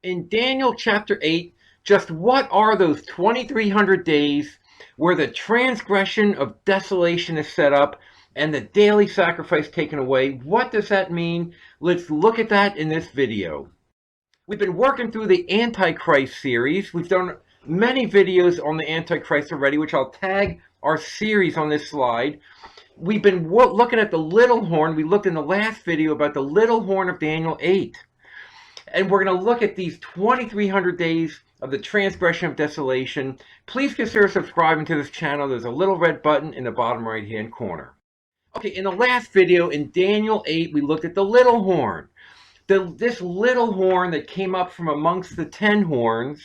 In Daniel chapter 8, just what are those 2300 days where the transgression of desolation is set up and the daily sacrifice taken away? What does that mean? Let's look at that in this video. We've been working through the Antichrist series. We've done many videos on the Antichrist already, which I'll tag our series on this slide. We've been looking at the little horn. We looked in the last video about the little horn of Daniel 8. And we're going to look at these 2300 days of the transgression of desolation. Please consider subscribing to this channel. There's a little red button in the bottom right hand corner. Okay, in the last video in Daniel 8, we looked at the little horn. This little horn that came up from amongst the 10 horns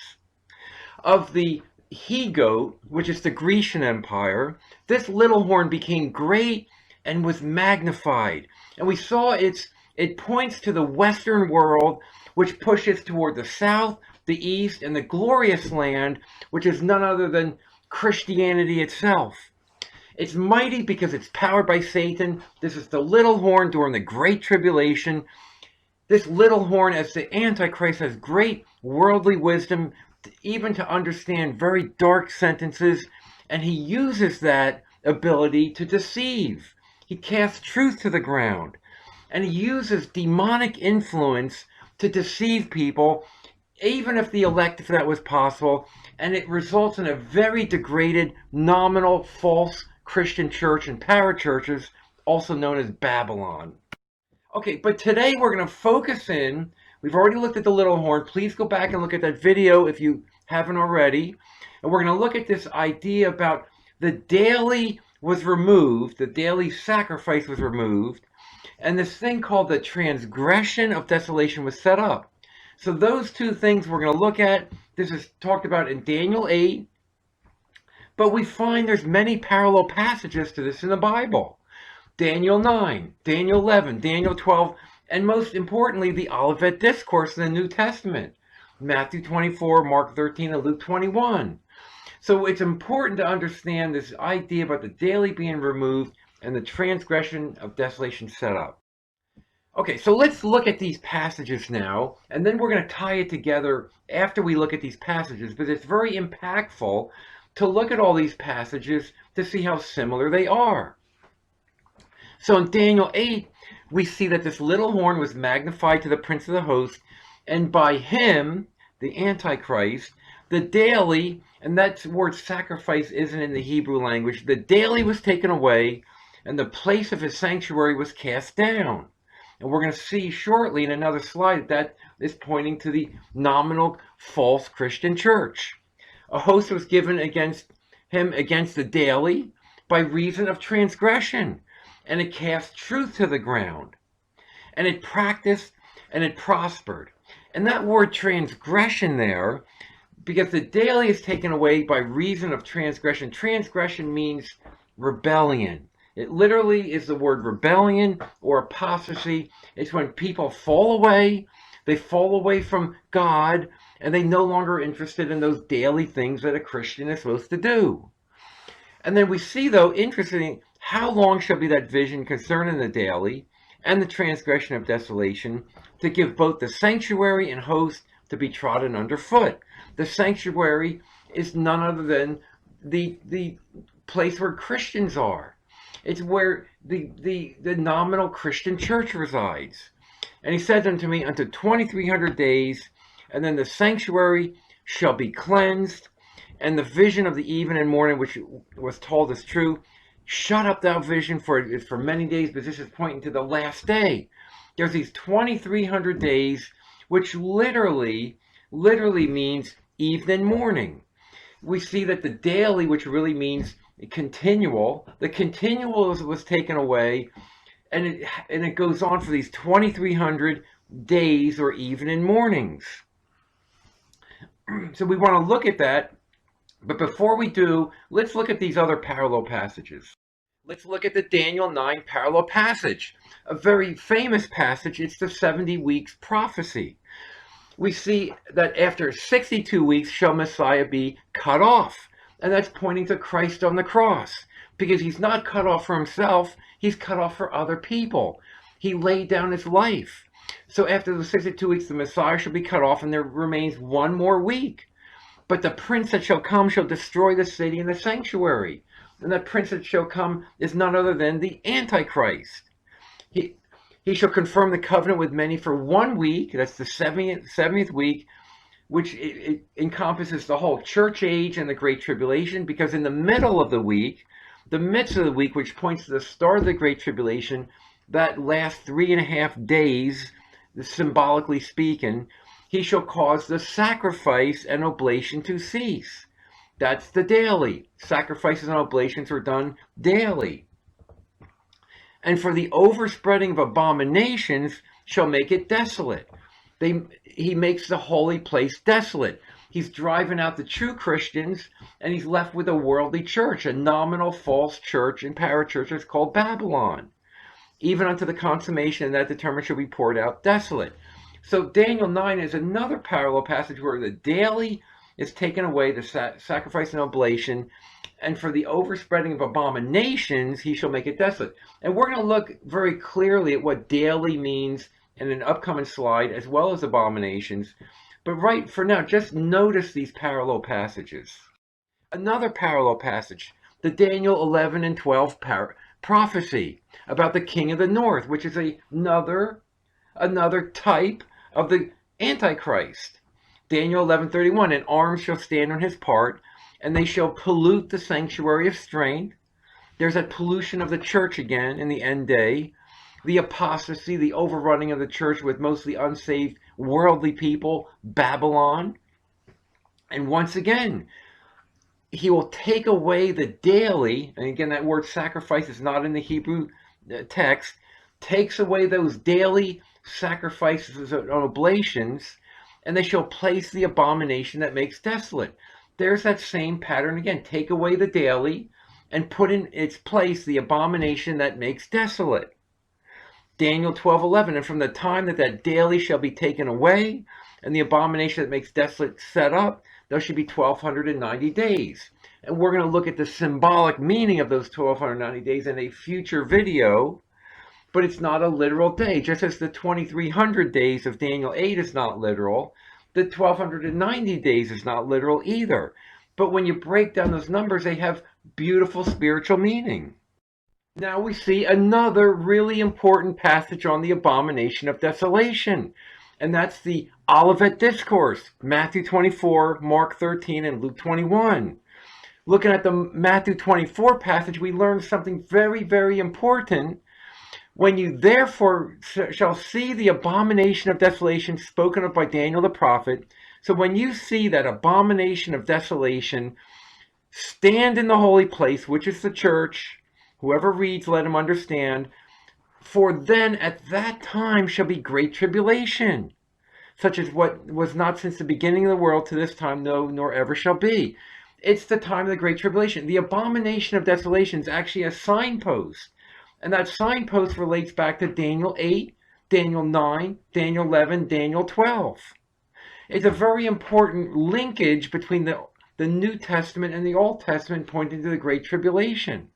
of the he-goat, which is the Grecian Empire. This little horn became great and was magnified. And we saw it points to the Western world, which pushes toward the south, the east, and the glorious land, which is none other than Christianity itself. It's mighty because it's powered by Satan. This is the little horn during the Great Tribulation. This little horn, as the Antichrist, has great worldly wisdom, even to understand very dark sentences, and he uses that ability to deceive. He casts truth to the ground, and he uses demonic influence to deceive people, even if the elect, if that was possible, and it results in a very degraded, nominal, false Christian church and parachurches, also known as Babylon. Okay, but today we're going to focus in. We've already looked at the little horn. Please go back and look at that video if you haven't already. And we're going to look at this idea about the daily was removed, the daily sacrifice was removed, and this thing called the transgression of desolation was set up. So those two things we're going to look at. This is talked about in Daniel 8, but we find there's many parallel passages to this in the Bible. Daniel 9, Daniel 11, Daniel 12, and most importantly, the Olivet Discourse in the New Testament. Matthew 24, Mark 13, and Luke 21. So it's important to understand this idea about the daily being removed and the transgression of desolation set up. Okay, so let's look at these passages now, and then we're going to tie it together after we look at these passages, but it's very impactful to look at all these passages to see how similar they are. So in Daniel 8, we see that this little horn was magnified to the prince of the host, and by him, the Antichrist, the daily, and that word sacrifice isn't in the Hebrew language, the daily was taken away, and the place of his sanctuary was cast down. And we're going to see shortly in another slide that is pointing to the nominal false Christian church. A host was given against him against the daily by reason of transgression, and it cast truth to the ground, and it practiced and it prospered. And that word transgression there, because the daily is taken away by reason of transgression. Transgression means rebellion. It literally is the word rebellion or apostasy. It's when people fall away, they fall away from God, and they no longer are interested in those daily things that a Christian is supposed to do. And then we see, though, interesting, how long shall be that vision concerning the daily and the transgression of desolation, to give both the sanctuary and host to be trodden underfoot. The sanctuary is none other than the place where Christians are. It's where the nominal Christian church resides. And he said unto me, unto 2300 days, and then the sanctuary shall be cleansed, and the vision of the even and morning, which was told is true. Shut up thou vision, for it is for many days, but this is pointing to the last day. There's these 2300 days, which literally means even and morning. We see that the daily, which really means continual, the continual was taken away, and it goes on for these 2300 days or even and mornings. So we want to look at that. But before we do, let's look at these other parallel passages. Let's look at the Daniel 9 parallel passage, a very famous passage. It's the 70 weeks prophecy. We see that after 62 weeks shall Messiah be cut off. And that's pointing to Christ on the cross, because he's not cut off for himself, he's cut off for other people. He laid down his life. So after the 62 weeks, the Messiah shall be cut off, and there remains one more week. But the prince that shall come shall destroy the city and the sanctuary. And that prince that shall come is none other than the Antichrist. He, he shall confirm the covenant with many for 1 week. That's the 70th week, which it encompasses the whole church age and the Great Tribulation, because in the middle of the week, the midst of the week, which points to the start of the Great Tribulation, that last 3.5 days, symbolically speaking, he shall cause the sacrifice and oblation to cease. That's the daily. Sacrifices and oblations are done daily. And for the overspreading of abominations shall make it desolate. He makes the holy place desolate. He's driving out the true Christians, and he's left with a worldly church, a nominal false church and parachurches called Babylon. Even unto the consummation that determined shall be poured out desolate. So Daniel 9 is another parallel passage where the daily is taken away, the sacrifice and oblation, and for the overspreading of abominations, he shall make it desolate. And we're going to look very clearly at what daily means in an upcoming slide, as well as abominations. But right for now, just notice these parallel passages. Another parallel passage, the Daniel 11 and 12 prophecy about the king of the north, which is another type of the Antichrist. Daniel 11:31, and arms shall stand on his part, and they shall pollute the sanctuary of strength. There's that pollution of the church again in the end day. The apostasy, the overrunning of the church with mostly unsaved worldly people, Babylon. And once again, he will take away the daily, and again that word sacrifice is not in the Hebrew text, takes away those daily sacrifices and oblations, and they shall place the abomination that makes desolate. There's that same pattern again. Take away the daily and put in its place the abomination that makes desolate. Daniel 12:11, and from the time that daily shall be taken away and the abomination that makes desolate set up, there should be 1,290 days. And we're going to look at the symbolic meaning of those 1,290 days in a future video, but it's not a literal day. Just as the 2,300 days of Daniel 8 is not literal, the 1,290 days is not literal either. But when you break down those numbers, they have beautiful spiritual meaning. Now we see another really important passage on the Abomination of Desolation, and that's the Olivet Discourse, Matthew 24, Mark 13, and Luke 21. Looking at the Matthew 24 passage, we learn something very, very important. When you therefore shall see the abomination of desolation spoken of by Daniel the prophet, so when you see that abomination of desolation stand in the holy place, which is the church, whoever reads, let him understand, for then at that time shall be great tribulation, such as what was not since the beginning of the world to this time, no, nor ever shall be. It's the time of the Great Tribulation. The abomination of desolation is actually a signpost. And that signpost relates back to Daniel 8, Daniel 9, Daniel 11, Daniel 12. It's a very important linkage between the New Testament and the Old Testament, pointing to the Great Tribulation.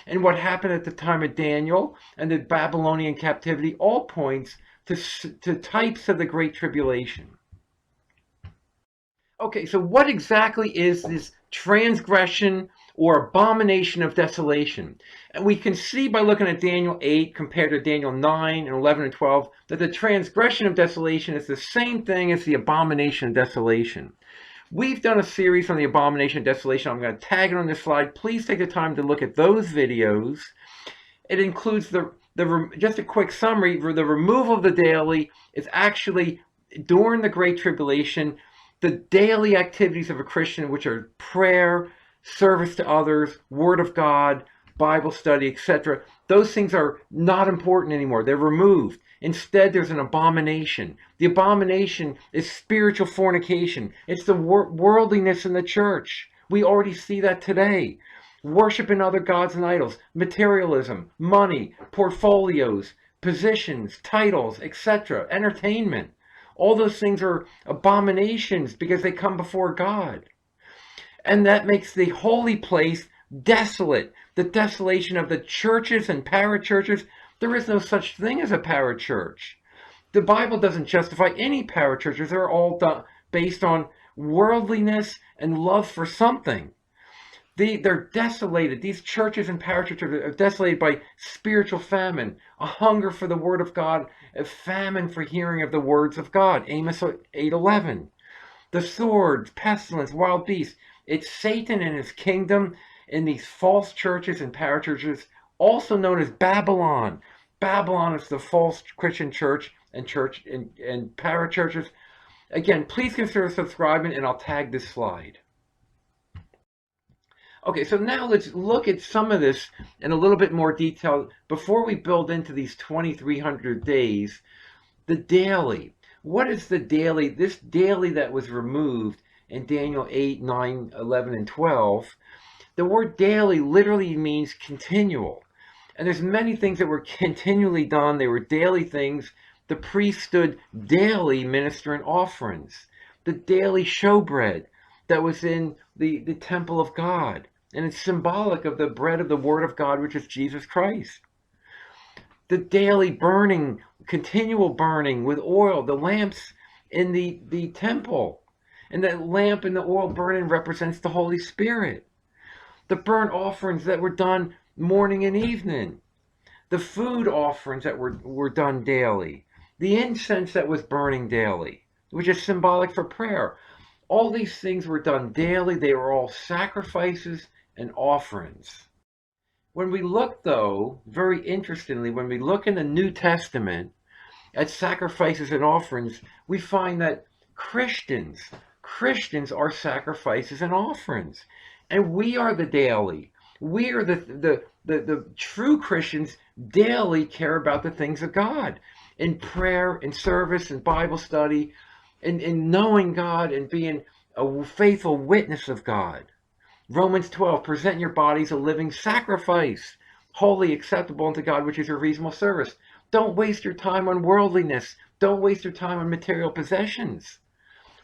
And what happened at the time of Daniel and the Babylonian captivity all points to types of the Great Tribulation. Okay, so what exactly is this transgression or abomination of desolation? And we can see by looking at Daniel 8 compared to Daniel 9 and 11 and 12 that the transgression of desolation is the same thing as the abomination of desolation. We've done a series on the abomination of desolation. I'm going to tag it on this slide. Please take the time to look at those videos. It includes just a quick summary. The removal of the daily is actually during the Great Tribulation. The daily activities of a Christian, which are prayer, service to others, Word of God, Bible study, etc., those things are not important anymore. They're removed. Instead, there's an abomination. The abomination is spiritual fornication. It's the worldliness in the church. We already see that today. Worshiping other gods and idols, materialism, money, portfolios, positions, titles, etc., entertainment. All those things are abominations because they come before God. And that makes the holy place desolate. The desolation of the churches and parachurches. There is no such thing as a parachurch. The Bible doesn't justify any parachurches. They're all based on worldliness and love for something. They're desolated. These churches and parachurches are desolated by spiritual famine, a hunger for the word of God, a famine for hearing of the words of God. Amos 8:11. The sword, pestilence, wild beasts. It's Satan and his kingdom in these false churches and parachurches, also known as Babylon. Babylon is the false Christian church and parachurches. Again, please consider subscribing, and I'll tag this slide. Okay, so now let's look at some of this in a little bit more detail before we build into these 2,300 days. The daily. What is the daily? This daily that was removed in Daniel 8, 9, 11, and 12. The word daily literally means continual. And there's many things that were continually done. They were daily things. The priest stood daily ministering offerings. The daily showbread that was in the temple of God. And it's symbolic of the bread of the word of God, which is Jesus Christ. The daily burning, continual burning with oil, the lamps in the temple. And that lamp and the oil burning represents the Holy Spirit. The burnt offerings that were done morning and evening. The food offerings that were done daily. The incense that was burning daily, which is symbolic for prayer. All these things were done daily. They were all sacrifices and offerings. When we look, though, very interestingly, when we look in the New Testament at sacrifices and offerings, we find that Christians are sacrifices and offerings. And we are the daily. We are the true Christians daily care about the things of God. In prayer, in service, in Bible study, in knowing God and being a faithful witness of God. Romans 12, present your bodies a living sacrifice, holy, acceptable unto God, which is your reasonable service. Don't waste your time on worldliness. Don't waste your time on material possessions.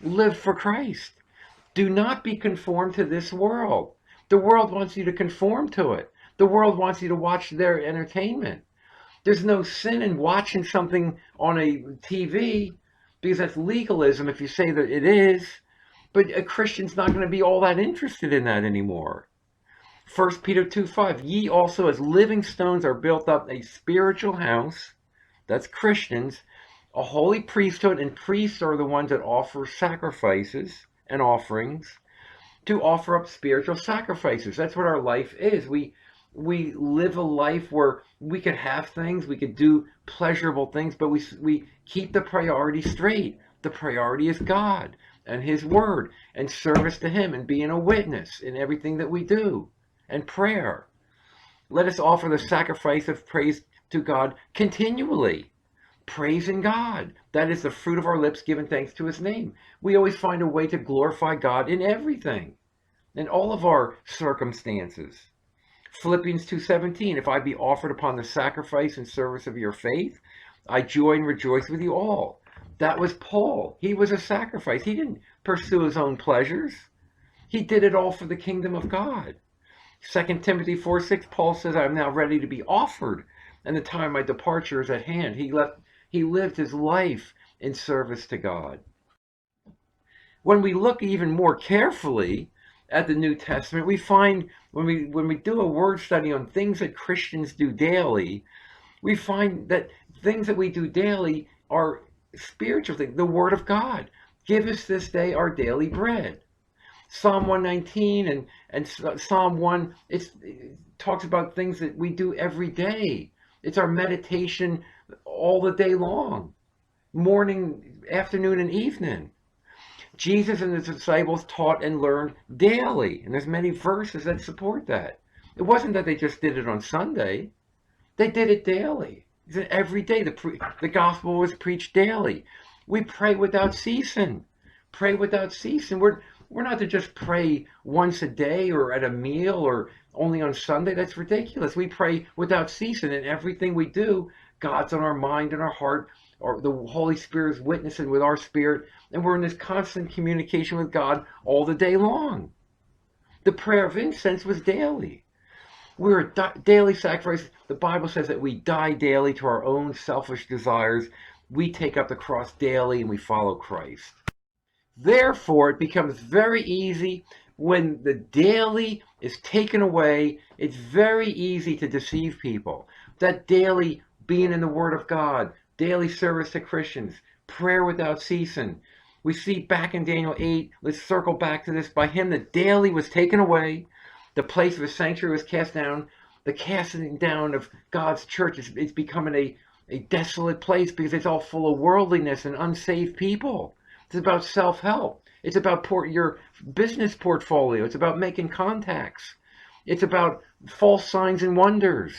Live for Christ. Do not be conformed to this world. The world wants you to conform to it. The world wants you to watch their entertainment. There's no sin in watching something on a TV because that's legalism if you say that it is. But a Christian's not going to be all that interested in that anymore. 1 Peter 2:5, ye also as living stones are built up a spiritual house, that's Christians, a holy priesthood, and priests are the ones that offer sacrifices and offerings, to offer up spiritual sacrifices. That's what our life is. We live a life where we could have things, we could do pleasurable things, but we keep the priority straight. The priority is God and His Word and service to Him and being a witness in everything that we do and prayer. Let us offer the sacrifice of praise to God continually. Praising God. That is the fruit of our lips, giving thanks to His name. We always find a way to glorify God in everything, in all of our circumstances. Philippians 2:17, if I be offered upon the sacrifice and service of your faith, I joy and rejoice with you all. That was Paul. He was a sacrifice. He didn't pursue his own pleasures. He did it all for the kingdom of God. 2 Timothy 4:6, Paul says, I am now ready to be offered, and the time of my departure is at hand. He lived his life in service to God. When we look even more carefully at the New Testament, we find when we do a word study on things that Christians do daily, we find that things that we do daily are spiritual things. The Word of God. Give us this day our daily bread. Psalm 119 and Psalm 1, it talks about things that we do every day. It's our meditation all the day long, morning, afternoon, and evening. Jesus and his disciples taught and learned daily, and there's many verses that support that. It wasn't that they just did it on Sunday. They did it daily. Every day. The gospel was preached daily. We pray without ceasing. Pray without ceasing. We're not to just pray once a day or at a meal or only on Sunday. That's ridiculous. We pray without ceasing. In everything we do, God's on our mind and our heart, or the Holy Spirit is witnessing with our spirit, and we're in this constant communication with God all the day long. The prayer of incense was daily. We're a daily sacrifice. The Bible says that we die daily to our own selfish desires. we take up the cross daily and we follow Christ. Therefore, it becomes very easy when the daily is taken away, it's very easy to deceive people. That daily being in the Word of God, daily service to Christians, prayer without ceasing. We see back in Daniel 8, let's circle back to this. By him, the daily was taken away, the place of his sanctuary was cast down. The casting down of God's church is becoming a desolate place because it's all full of worldliness and unsaved people. It's about self-help. It's about your business portfolio. It's about making contacts. It's about false signs and wonders.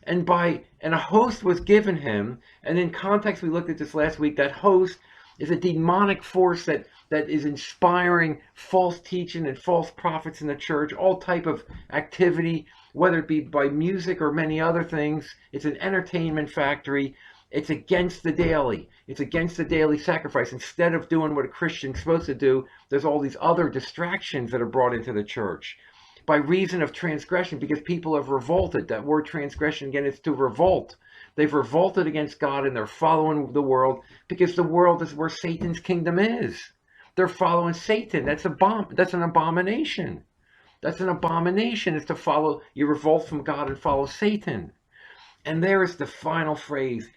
And a host was given him. And in context, we looked at this last week. That host is a demonic force that is inspiring false teaching and false prophets in the church, all type of activity, whether it be by music or many other things. It's an entertainment factory. It's against the daily. It's against the daily sacrifice. Instead of doing what a Christian's supposed to do, there's all these other distractions that are brought into the church by reason of transgression, because people have revolted. That word transgression, again, is to revolt. They've revolted against God and they're following the world because the world is where Satan's kingdom is. They're following Satan. That's an abomination. That's an abomination, is to follow, you revolt from God and follow Satan. And there is the final phrase.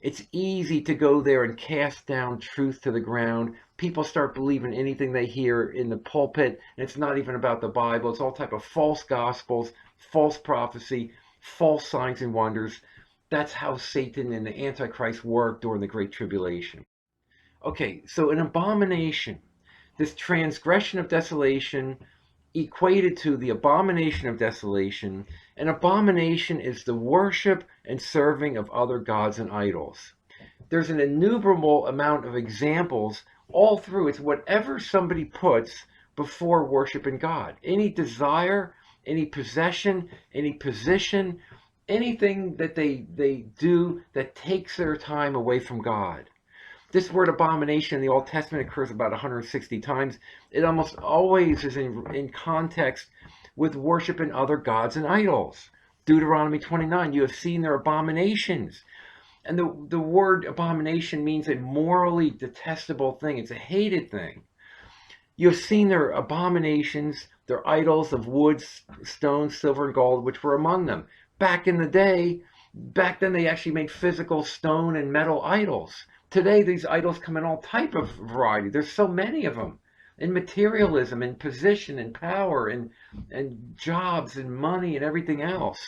It's easy to go there and cast down truth to the ground. People start believing anything they hear in the pulpit, and it's not even about the Bible. It's all type of false gospels, false prophecy, false signs and wonders. That's how Satan and the Antichrist work during the Great Tribulation. Okay, so an abomination, this transgression of desolation, equated to the abomination of desolation. An abomination is the worship and serving of other gods and idols. There's an innumerable amount of examples all through. It's whatever somebody puts before worshiping God. Any desire, any possession, any position, anything that they do that takes their time away from God. This word abomination in the Old Testament occurs about 160 times. It almost always is in context with worshiping other gods and idols. Deuteronomy 29, you have seen their abominations. And the word abomination means a morally detestable thing. It's a hated thing. You have seen their abominations, their idols of wood, stone, silver, and gold, which were among them. Back in the day, back then they actually made physical stone and metal idols. Today, these idols come in all type of variety. There's so many of them. In materialism, in position, and power, and jobs, and money, and everything else.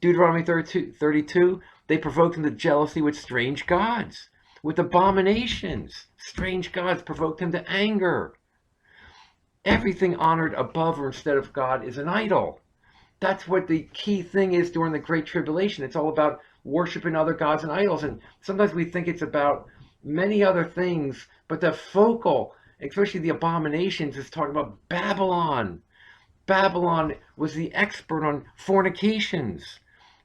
Deuteronomy 32, they provoked him to jealousy with strange gods. With abominations, strange gods provoked him to anger. Everything honored above or instead of God is an idol. That's what the key thing is during the Great Tribulation. It's all about worshiping other gods and idols. And sometimes we think it's about many other things, but the focal, especially the abominations, is talking about Babylon. Babylon was the expert on fornications,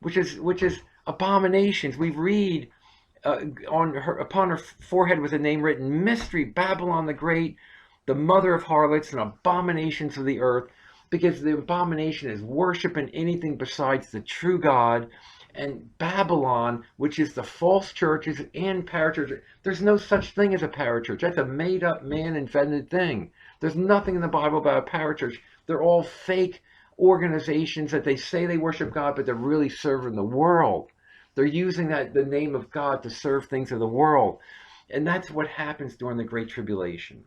which is abominations. We read upon her forehead was a name written, Mystery, Babylon the Great, the mother of harlots and abominations of the earth, because the abomination is worshiping anything besides the true God. And Babylon, which is the false churches and parachurches, there's no such thing as a parachurch. That's a made-up, man-invented thing. There's nothing in the Bible about a parachurch. They're all fake organizations that they say they worship God, but they're really serving the world. They're using the name of God to serve things of the world. And that's what happens during the Great Tribulation.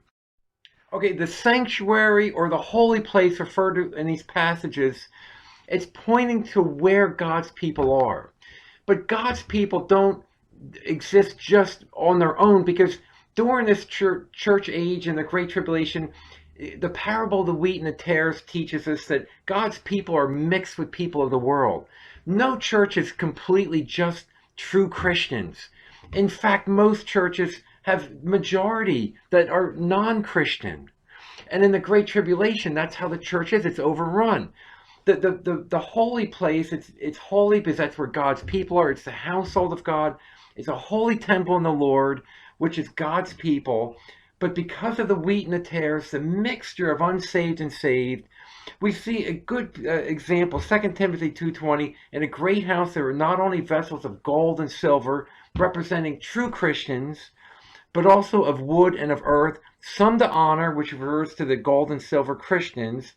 Okay, the sanctuary or the holy place referred to in these passages, it's pointing to where God's people are. But God's people don't exist just on their own, because during this church age and the Great Tribulation, the parable of the wheat and the tares teaches us that God's people are mixed with people of the world. No church is completely just true Christians. In fact, most churches have majority that are non-Christian. And in the Great Tribulation, that's how the church is. It's overrun. The holy place, it's holy because that's where God's people are. It's the household of God. It's a holy temple in the Lord, which is God's people. But because of the wheat and the tares, the mixture of unsaved and saved, we see a good example, 2 Timothy 2:20, in a great house there are not only vessels of gold and silver, representing true Christians, but also of wood and of earth, some to honor, which refers to the gold and silver Christians.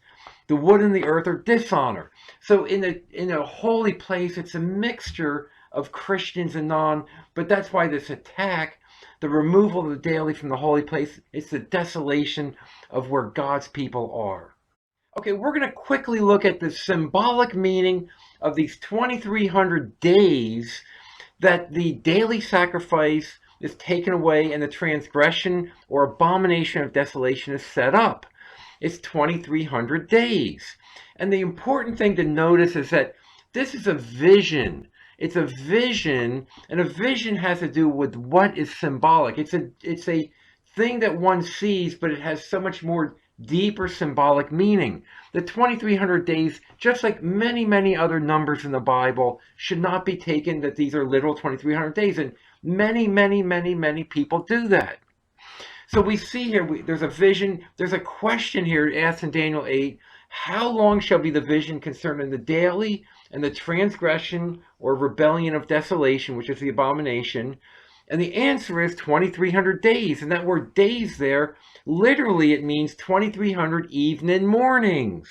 The wood and the earth are dishonor. So in a holy place, it's a mixture of Christians and non, but that's why this attack, the removal of the daily from the holy place, it's the desolation of where God's people are. Okay, we're going to quickly look at the symbolic meaning of these 2,300 days that the daily sacrifice is taken away and the transgression or abomination of desolation is set up. It's 2,300 days. And the important thing to notice is that this is a vision. It's a vision, and a vision has to do with what is symbolic. It's a thing that one sees, but it has so much more deeper symbolic meaning. The 2,300 days, just like many, many other numbers in the Bible, should not be taken that these are literal 2,300 days. And many, many, many, many people do that. So we see here, there's a vision, there's a question here asked in Daniel 8, how long shall be the vision concerning the daily and the transgression or rebellion of desolation, which is the abomination? And the answer is 2,300 days. And that word days there, literally it means 2,300 evening mornings.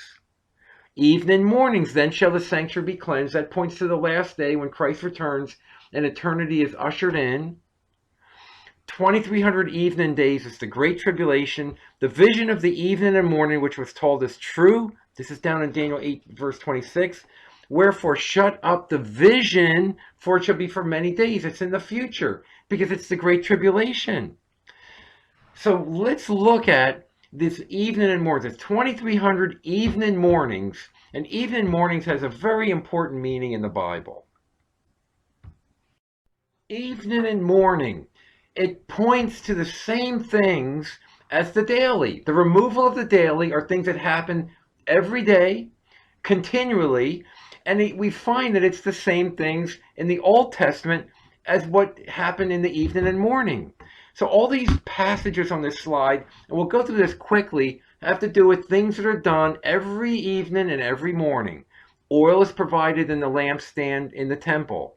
Evening mornings, then shall the sanctuary be cleansed. That points to the last day when Christ returns and eternity is ushered in. 2,300 evening days is the Great Tribulation. The vision of the evening and morning, which was told is true. This is down in Daniel 8, verse 26. Wherefore shut up the vision, for it shall be for many days. It's in the future, because it's the Great Tribulation. So let's look at this evening and morning. There's 2,300 evening mornings, and evening mornings has a very important meaning in the Bible. Evening and morning, it points to the same things as the daily. The removal of the daily are things that happen every day, continually, and we find that it's the same things in the Old Testament as what happened in the evening and morning. So all these passages on this slide, and we'll go through this quickly, have to do with things that are done every evening and every morning. Oil is provided in the lampstand in the temple.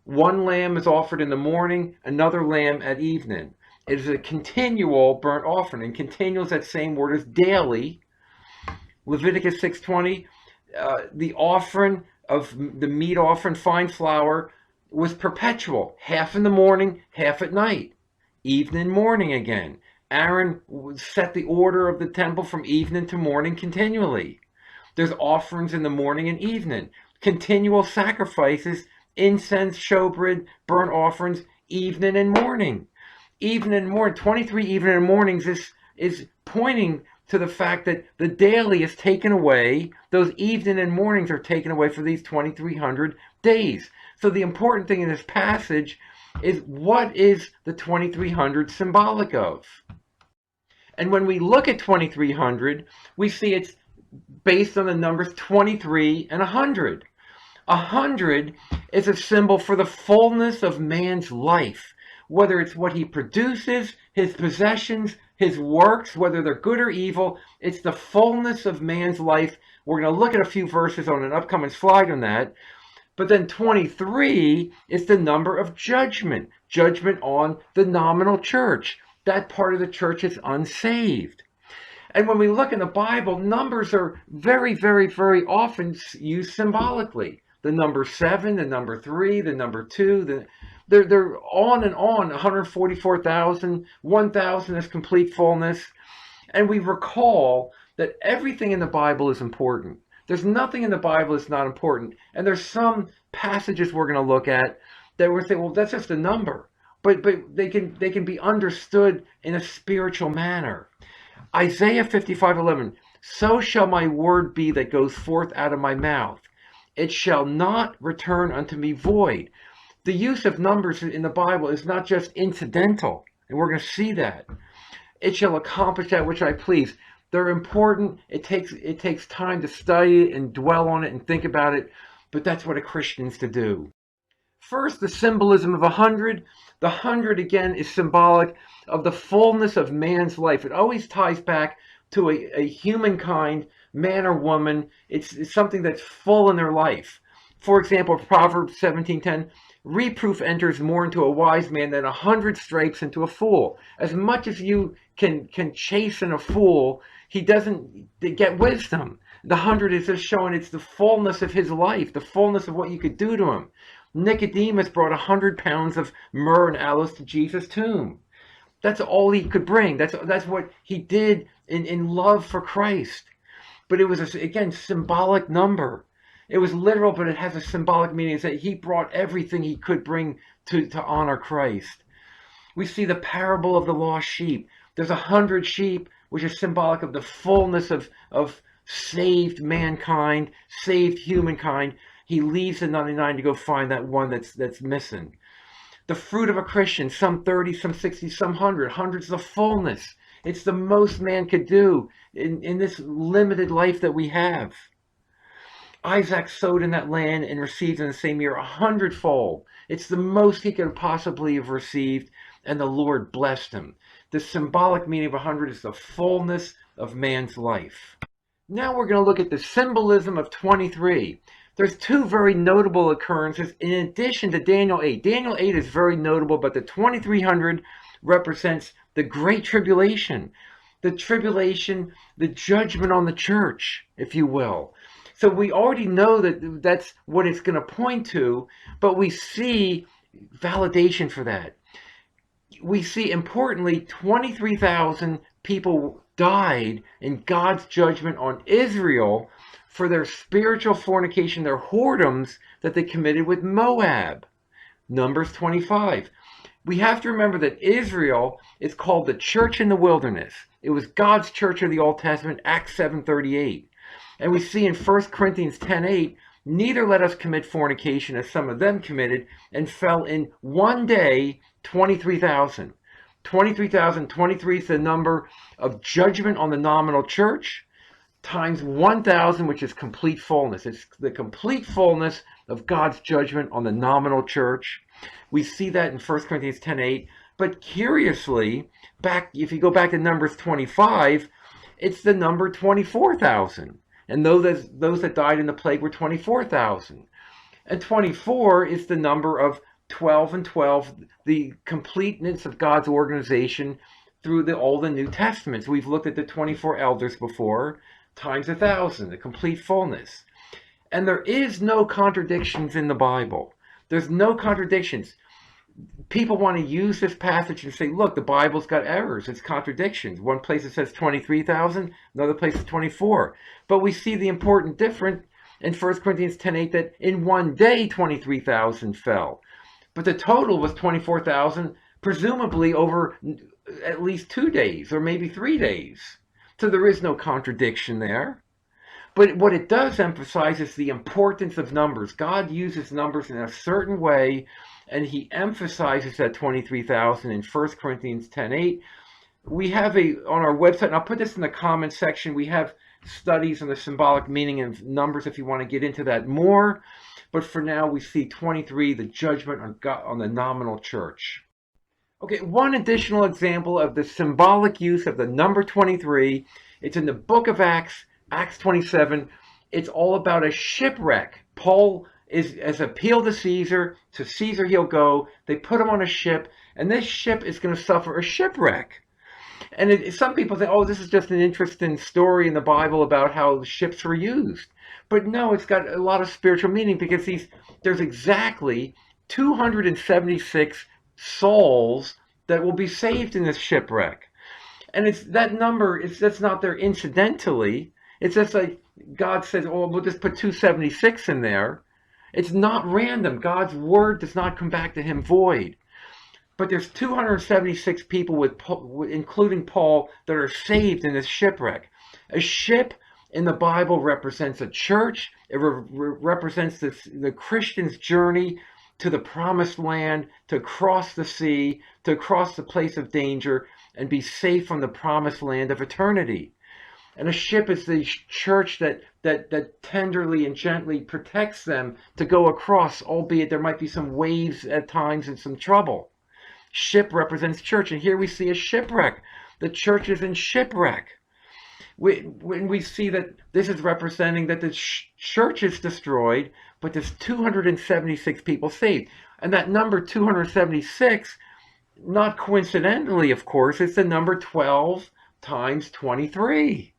One lamb is offered in the morning, another lamb at evening. It is a continual burnt offering, and continual is that same word as daily. Leviticus 6:20, the offering of the meat offering, fine flour, was perpetual, half in the morning, half at night. Evening, morning again. Aaron set the order of the temple from evening to morning continually. There's offerings in the morning and evening. Continual sacrifices, incense, showbread, burnt offerings, evening and morning. Evening and morning, 23 evening and mornings is pointing to the fact that the daily is taken away. Those evening and mornings are taken away for these 2,300 days. So the important thing in this passage is, what is the 2,300 symbolic of? And when we look at 2,300, we see it's based on the numbers 23 and 100. 100 is a symbol for the fullness of man's life, whether it's what he produces, his possessions, his works, whether they're good or evil. It's the fullness of man's life. We're going to look at a few verses on an upcoming slide on that. But then 23 is the number of judgment, judgment on the nominal church. That part of the church is unsaved. And when we look in the Bible, numbers are very, very, very often used symbolically. The number 7, the number 3, the number 2, they're on and on. 144,000, 1,000 is complete fullness. And we recall that everything in the Bible is important. There's nothing in the Bible that's not important. And there's some passages we're going to look at that we're saying, well, that's just a number. But they can be understood in a spiritual manner. Isaiah 55:11, so shall my word be that goes forth out of my mouth. It shall not return unto me void. The use of numbers in the Bible is not just incidental, and we're going to see that. It shall accomplish that which I please. They're important. It takes time to study it and dwell on it and think about it, but that's what a Christian's to do. First, the symbolism of 100. The 100, again, is symbolic of the fullness of man's life. It always ties back to a humankind, man or woman. It's something that's full in their life. For example, Proverbs 17:10, reproof enters more into a wise man than 100 stripes into a fool. As much as you can chasten a fool, he doesn't get wisdom. The 100 is just showing it's the fullness of his life, the fullness of what you could do to him. Nicodemus brought 100 pounds of myrrh and aloes to Jesus' tomb. That's all he could bring. That's what he did in love for Christ. But it was, again, symbolic number. It was literal, but it has a symbolic meaning. It's that he brought everything he could bring to honor Christ. We see the parable of the lost sheep. There's 100 sheep, which is symbolic of the fullness of saved mankind, saved humankind. He leaves the 99 to go find that one that's missing. The fruit of a Christian, some 30, some 60, some 100. Hundreds of fullness. It's the most man could do in this limited life that we have. Isaac sowed in that land and received in the same year 100-fold. It's the most he could possibly have received, and the Lord blessed him. The symbolic meaning of 100 is the fullness of man's life. Now we're going to look at the symbolism of 23. There's two very notable occurrences in addition to Daniel 8. Daniel 8 is very notable, but the 2300 represents the Great Tribulation. The tribulation, the judgment on the church, if you will. So we already know that that's what it's going to point to, but we see validation for that. We see, importantly, 23,000 people died in God's judgment on Israel for their spiritual fornication, their whoredoms that they committed with Moab. Numbers 25. We have to remember that Israel is called the church in the wilderness. It was God's church of the Old Testament, Acts 7:38. And we see in 1 Corinthians 10:8, neither let us commit fornication as some of them committed, and fell in one day 23,000. 23,000, 23 is the number of judgment on the nominal church, times 1,000, which is complete fullness. It's the complete fullness of God's judgment on the nominal church. We see that in 1 Corinthians 10:8. But curiously, if you go back to Numbers 25, it's the number 24,000. And those that died in the plague were 24,000. And 24 is the number of 12 and 12, the completeness of God's organization through the Old and New Testaments. We've looked at the 24 elders before, times 1,000, the complete fullness. And there is no contradictions in the Bible. There's no contradictions. People want to use this passage and say, look, the Bible's got errors. It's contradictions. One place it says 23,000, another place is 24. But we see the important difference in 1 Corinthians 10:8 that in one day 23,000 fell. But the total was 24,000, presumably over at least 2 days or maybe 3 days. So there is no contradiction there. But what it does emphasize is the importance of numbers. God uses numbers in a certain way, and he emphasizes that 23,000 in 1 Corinthians 10:8. We have on our website, and I'll put this in the comments section, we have studies on the symbolic meaning of numbers if you want to get into that more. But for now, we see 23, the judgment on God, on the nominal church. Okay, one additional example of the symbolic use of the number 23. It's in the book of Acts, Acts 27. It's all about a shipwreck. Paul has appealed to Caesar. To Caesar he'll go. They put him on a ship, and this ship is going to suffer a shipwreck. And some people say, oh, this is just an interesting story in the Bible about how ships were used. But no, it's got a lot of spiritual meaning, because there's exactly 276 souls that will be saved in this shipwreck. And it's that number, that's not there incidentally. It's just like God says, oh, we'll just put 276 in there. It's not random. God's word does not come back to him void. But there's 276 people, including Paul, that are saved in this shipwreck. A ship in the Bible represents a church. It represents the Christian's journey to the promised land, to cross the sea, to cross the place of danger, and be safe from the promised land of eternity. And a ship is the church that tenderly and gently protects them to go across, albeit there might be some waves at times and some trouble. Ship represents church, and here we see a shipwreck. The church is in shipwreck. When we see that this is representing that the church is destroyed, but there's 276 people saved. And that number 276, not coincidentally, of course, it's the number 12 times 23.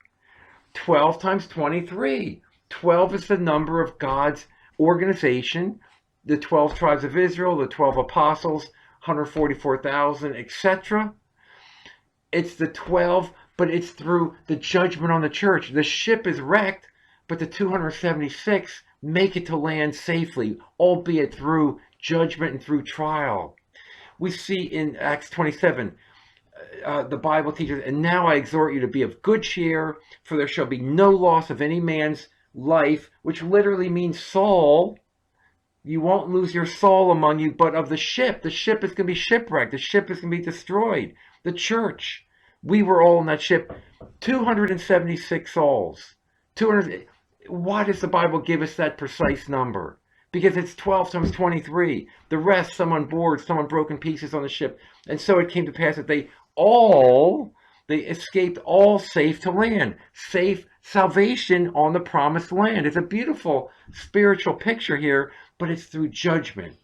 12 times 23. 12 is the number of God's organization, the 12 tribes of Israel, the 12 apostles, 144,000, etc. It's the 12, but it's through the judgment on the church. The ship is wrecked, but the 276 make it to land safely, albeit through judgment and through trial. We see in Acts 27, the Bible teaches, and now I exhort you to be of good cheer, for there shall be no loss of any man's life, which literally means soul. You won't lose your soul among you, but of the ship. The ship is going to be shipwrecked. The ship is going to be destroyed. The church. We were all in that ship. 276 souls. 200. Why does the Bible give us that precise number? Because it's 12 times 23. The rest, some on board, some on broken pieces on the ship. And so it came to pass that they escaped all safe to land. Safe salvation on the promised land. It's a beautiful spiritual picture here, but it's through judgment.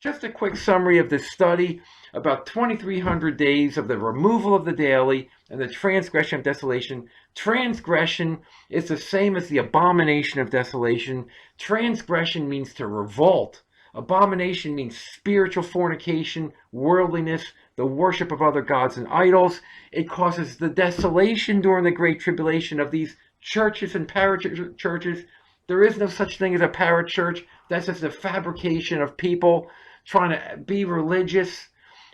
Just a quick summary of this study. About 2,300 days of the removal of the daily and the transgression of desolation. Transgression is the same as the abomination of desolation. Transgression means to revolt. Abomination means spiritual fornication, worldliness, the worship of other gods and idols. It causes the desolation during the Great Tribulation of these churches and parachurches. There is no such thing as a parachurch. That's just a fabrication of people trying to be religious.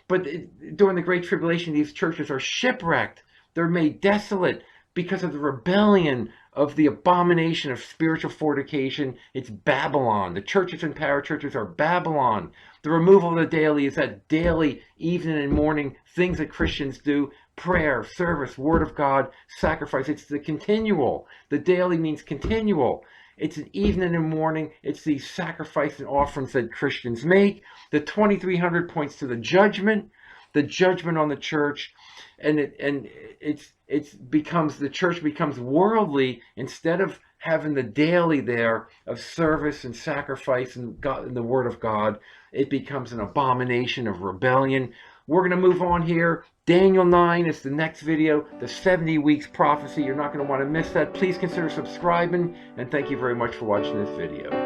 But during the Great Tribulation, these churches are shipwrecked. They're made desolate because of the rebellion of the abomination of spiritual fornication. It's Babylon. The churches and parachurches are Babylon. The removal of the daily is that daily, evening and morning things that Christians do. Prayer, service, word of God, sacrifice. It's the continual. The daily means continual. It's an evening and morning. It's these sacrifice and offerings that Christians make. The 2,300 points to the judgment on the church, and the church becomes worldly instead of having the daily there of service and sacrifice and God and the Word of God. It becomes an abomination of rebellion. We're going to move on here. Daniel 9 is the next video, the 70 weeks prophecy. You're not going to want to miss that. Please consider subscribing, and thank you very much for watching this video.